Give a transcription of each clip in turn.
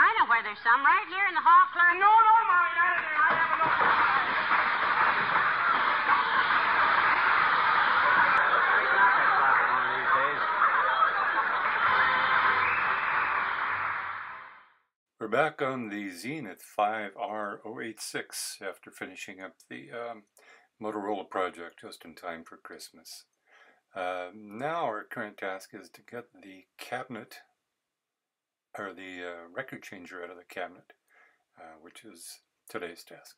I know where there's some, right here in the hall closet. No, Molly, not in there. I have a look. We're back on the Zenith 5R086 after finishing up the Motorola project just in time for Christmas. Now our current task is to get the cabinet, or the record changer out of the cabinet, which is today's task.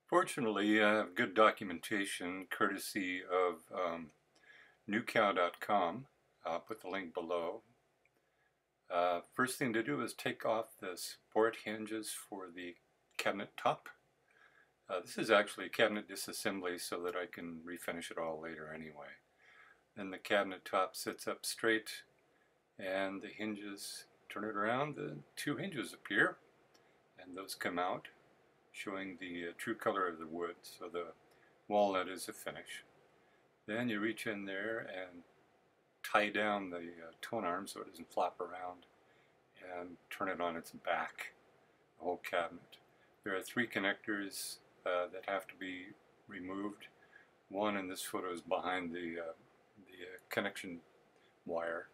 Fortunately, I have good documentation courtesy of newcow.com. I'll put the link below. First thing to do is take off the support hinges for the cabinet top. This is actually a cabinet disassembly so that I can refinish it all later anyway. Then the cabinet top sits up straight and the hinges, turn it around, the two hinges appear and those come out showing the true color of the wood, so the walnut is a finish. Then you reach in there and tie down the tone arm so it doesn't flap around and turn it on its back, the whole cabinet. There are three connectors that have to be removed. One in this photo is behind the connection wire,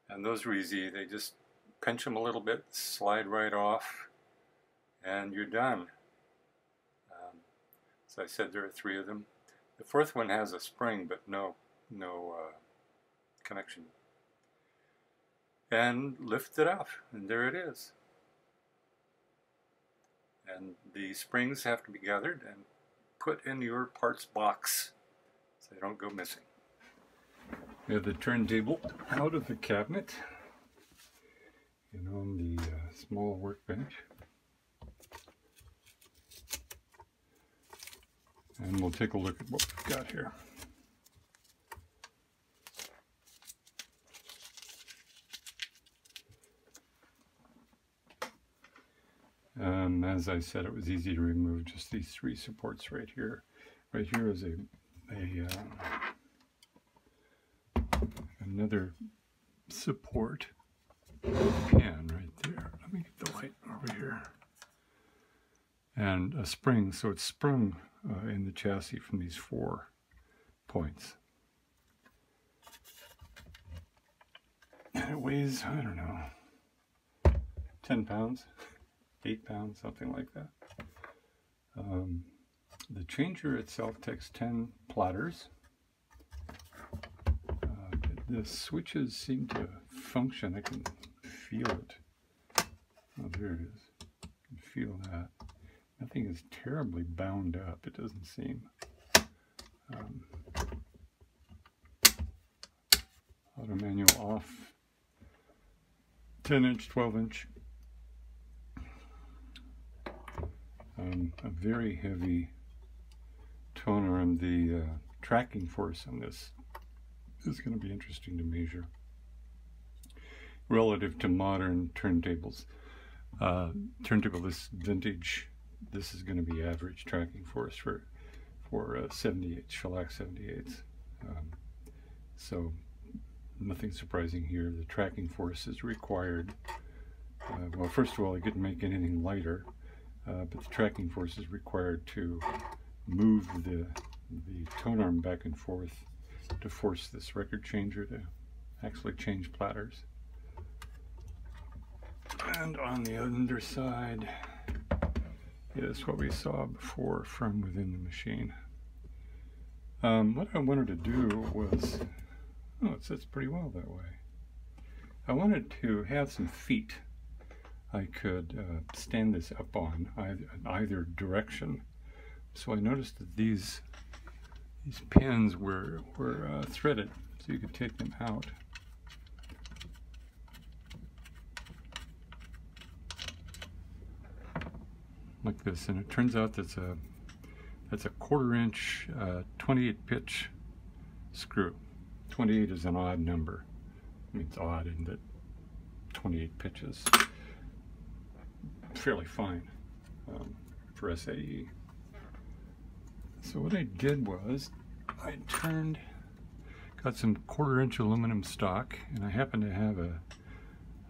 and those are easy. They just pinch them a little bit, slide right off, and you're done. As I said, there are three of them. The fourth one has a spring but no connection. And lift it up, and there it is. And the springs have to be gathered and put in your parts box so they don't go missing. We have the turntable out of the cabinet and on the small workbench. And we'll take a look at what we've got here. As I said, it was easy to remove just these three supports right here. Right here is another support pin right there. Let me get the light over here. And a spring, so it's sprung in the chassis from these 4 points. And it weighs, I don't know, 10 pounds, 8 pounds, something like that. The changer itself takes 10 platters. The switches seem to function. I can feel it. Oh, there it is. I can feel that. Nothing is terribly bound up, it doesn't seem. Auto manual off. 10-inch, 12-inch. A very heavy tone arm. The tracking force on this is going to be interesting to measure relative to modern turntables. Turntable this vintage, this is going to be average tracking force for 78 shellac 78s. So nothing surprising here. The tracking force is required. Well, first of all, I couldn't make anything lighter. But the tracking force is required to move the tone arm back and forth to force this record changer to actually change platters. And on the underside is what we saw before from within the machine. What I wanted to do was, oh, it sits pretty well that way. I wanted to have some feet I could stand this up on either direction. So I noticed that these pins were threaded, so you could take them out. Like this, and it turns out that's a 1/4 inch 28 pitch screw. 28 is an odd number. I mean, it's odd in that 28 pitches. Fairly fine for SAE. So what I did was I got some 1/4 inch aluminum stock, and I happen to have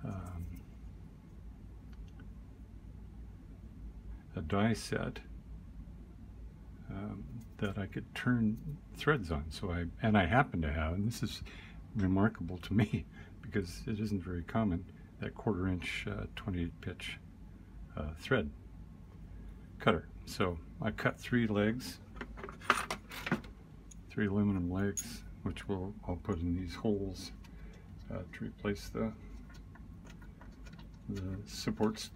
a die set that I could turn threads on. So I happen to have, and this is remarkable to me because it isn't very common, that 1/4 inch 28 pitch thread cutter. So I cut 3 legs, 3 aluminum legs, which I'll put in these holes to replace the supports,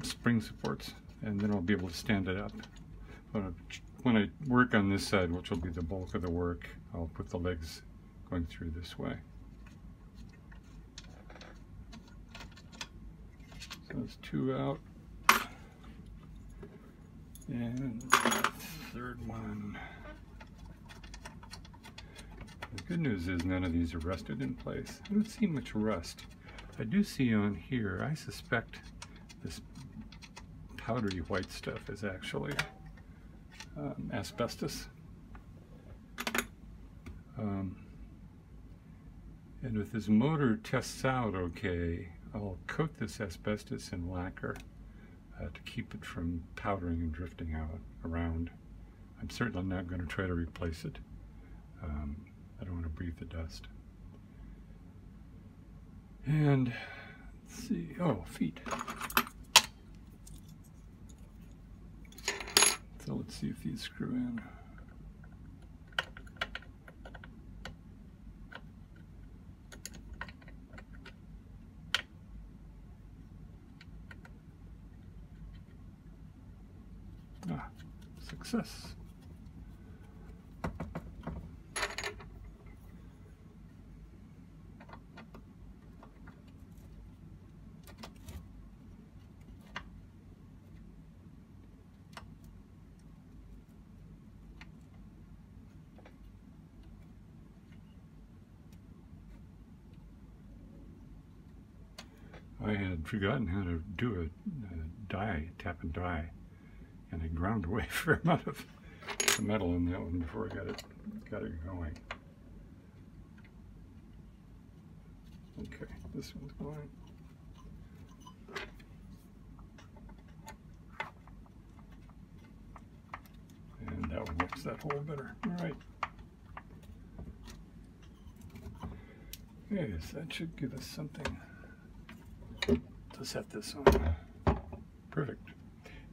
spring supports, and then I'll be able to stand it up. When I work on this side, which will be the bulk of the work, I'll put the legs going through this way. So there's 2 out, and the 3rd one. The good news is none of these are rusted in place. I don't see much rust. I do see on here, I suspect this powdery white stuff is actually asbestos. And if this motor tests out okay, I'll coat this asbestos in lacquer to keep it from powdering and drifting out around. I'm certainly not going to try to replace it. I don't want to breathe the dust. And let's see, oh, feet. So let's see if these screw in. Ah, success. I had forgotten how to do a die, tap and die, and I ground away a fair amount of the metal in that one before I got it going. Okay, this one's going. And that one makes that hole better. All right. Yes, that should give us something to set this on. Perfect.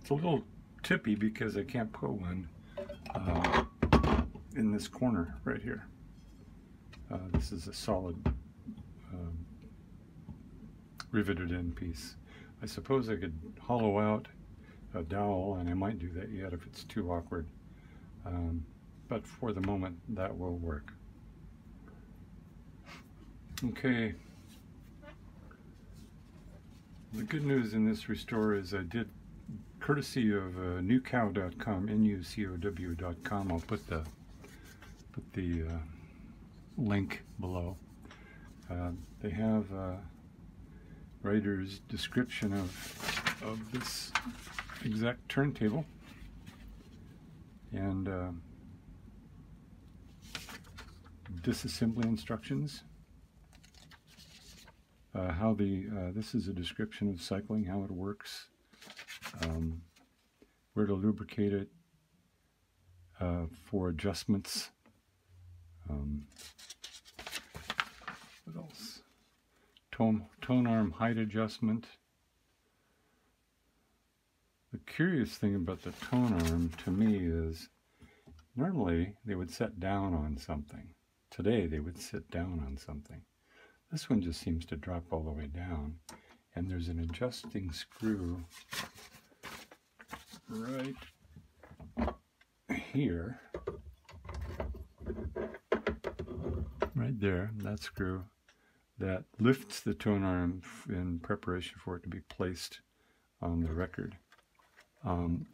It's a little tippy because I can't put one in this corner right here. This is a solid riveted in piece. I suppose I could hollow out a dowel, and I might do that yet if it's too awkward. But for the moment, that will work. Okay. The good news in this restore is I did, courtesy of nucow.com, nucow.com. I'll put the link below. They have a writer's description of this exact turntable, and disassembly instructions. How this is a description of cycling, how it works, where to lubricate it, for adjustments. What else? Tone arm height adjustment. The curious thing about the tone arm to me is normally they would set down on something. Today they would sit down on something. This one just seems to drop all the way down, and there's an adjusting screw right here, right there, that screw, that lifts the tone arm in preparation for it to be placed on the record.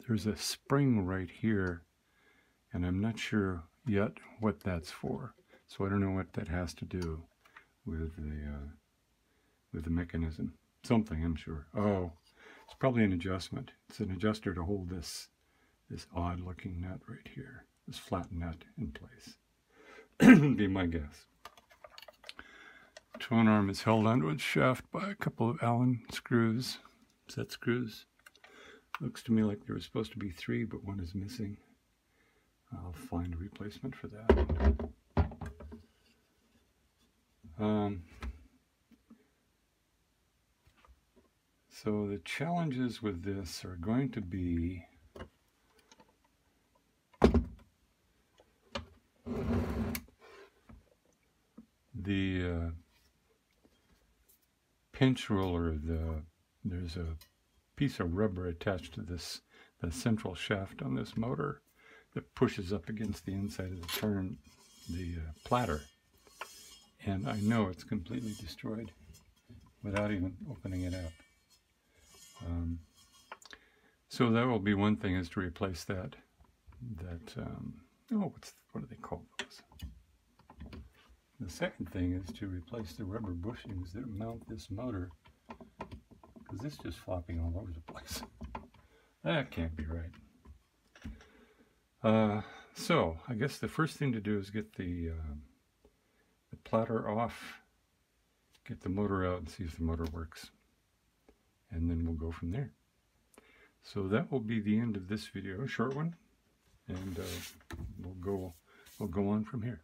There's a spring right here, and I'm not sure yet what that's for, so I don't know what that has to do with the mechanism. Something, I'm sure. Oh, it's probably an adjustment. It's an adjuster to hold this odd looking nut right here, this flat nut in place. Would be my guess. tone arm is held onto its shaft by a couple of Allen screws, set screws. Looks to me like there was supposed to be 3, but one is missing. I'll find a replacement for that. So the challenges with this are going to be the pinch roller. There's a piece of rubber attached to the central shaft on this motor that pushes up against the inside of the platter, and I know it's completely destroyed without even opening it up. So that will be one thing, is to replace that. What do they call those? The second thing is to replace the rubber bushings that mount this motor, because it's just flopping all over the place. That can't be right. So I guess the first thing to do is get the platter off, get the motor out and see if the motor works, and then we'll go from there. So that will be the end of this video, a short one, and we'll go on from here.